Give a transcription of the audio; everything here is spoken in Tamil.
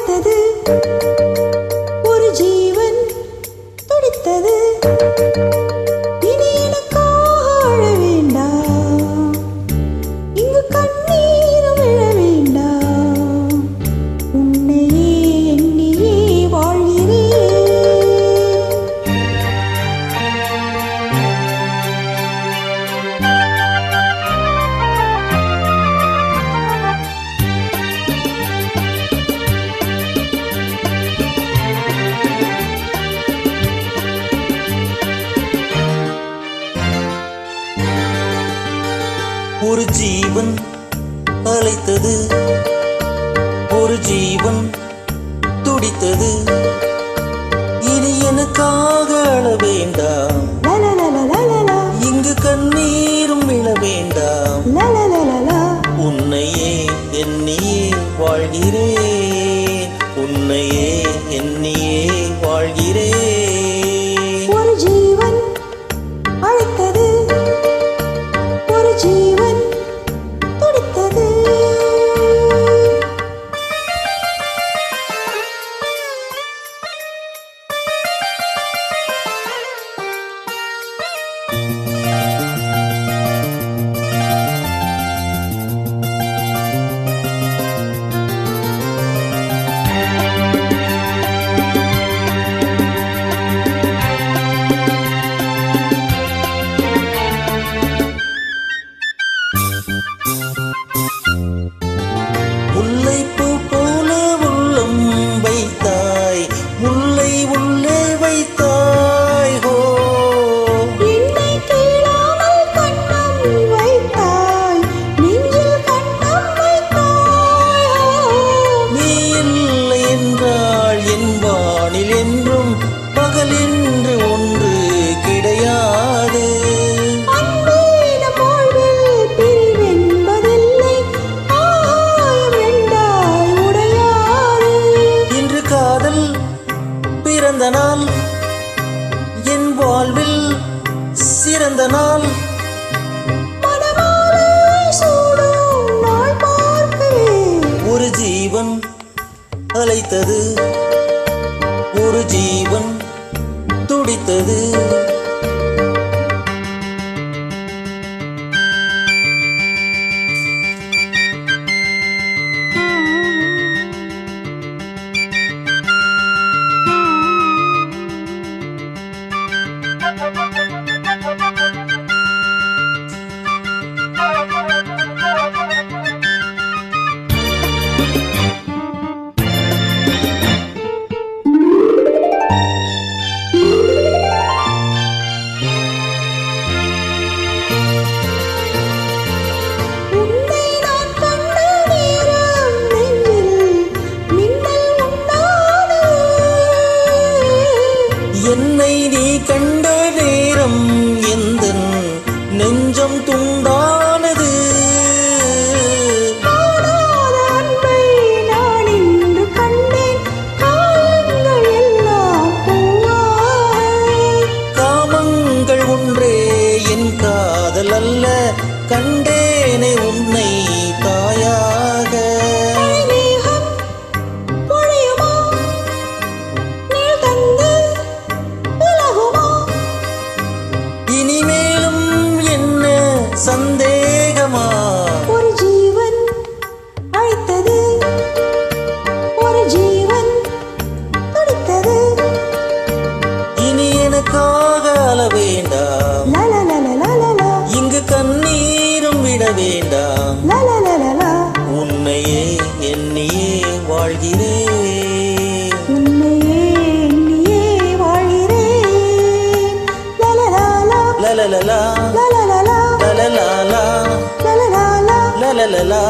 அழைத்தது ஒரு ஜீவன் துடித்தது. இனி எனக்காக அழ வேண்டாம், இங்கு கண்ணீரும் விழ வேண்டாம். உன்னையே எண்ணியே வாழ்கிறேன். ஒரு ஜீவன் அழைத்தது, ஒரு ஜீவன் துடித்தது. இனி எனக்காக அழ வேண்டாம், இங்கு கண்ணீரும் விழ வேண்டாம். உன்னையே எண்ணியே வாழ்கிறேன், உன்னையே எண்ணியே வாழ்கிறேன். ஒரு ஜீவன் அழைத்தது, ஒரு ஜீவன் துடித்தது. முல்லைப்பூ போல உள்ளம் வைத்தாய், முல்லை உள்ளே வைத்தாய். ஹோ, என்னை கேளாமல் கண்ணம் வைத்தாய், நெஞ்சில் கண்ணம் வைத்தாய். நீ இல்லை என்றால் என் வானில் என்றும் பகல் என்று ஒன்று கிடையாது. அன்பே நம் வாழ்வில் பிரிவென்பதில்லை, ஆகாயம் ரெண்டாய் உடையாது. இன்று காதல் பிறந்த நாள், என் வாழ்வில் சிறந்த நாள். மணமாலை சூடும் நாள் பார்க்கவே ஒரு ஜீவன் அழைத்தது, ஒரு ஜீவன் துடித்தது. உன்னை நான் கண்ட நேரம் நெஞ்சில் மின்னல் உண்டானது. என்னை நீ கண்ட நேரம் எந்தன் நெஞ்சம் துண்டானது. காணாத அன்பை நான் இன்று கண்டேன், காயங்கள் எல்லாம் பூவாய். காமங்கள் ஒன்றே என் காதல் அல்ல, கண்டேனே உன்னை தாயாக. மேகம் பொழியுமா, நீள் தந்து விலகுமா? இனிமேலும் என்ன சந்தேகமா? ஒரு ஜீவன் அழைத்தது, ஒரு ஜீவன் துடித்தது. இனி எனக்காக அழ வேண்டாம், லலலலலலலா, இங்கு கண்ணீரும் விட வேண்டாம். லலலலலா, உன்னையே எண்ணியே வாழ்கிறேன், உன்னையே எண்ணியே வாழ்கிறேன். லலலாலா, லலலலா லலலலா, லலலாலா லலலாலா, லலலலா.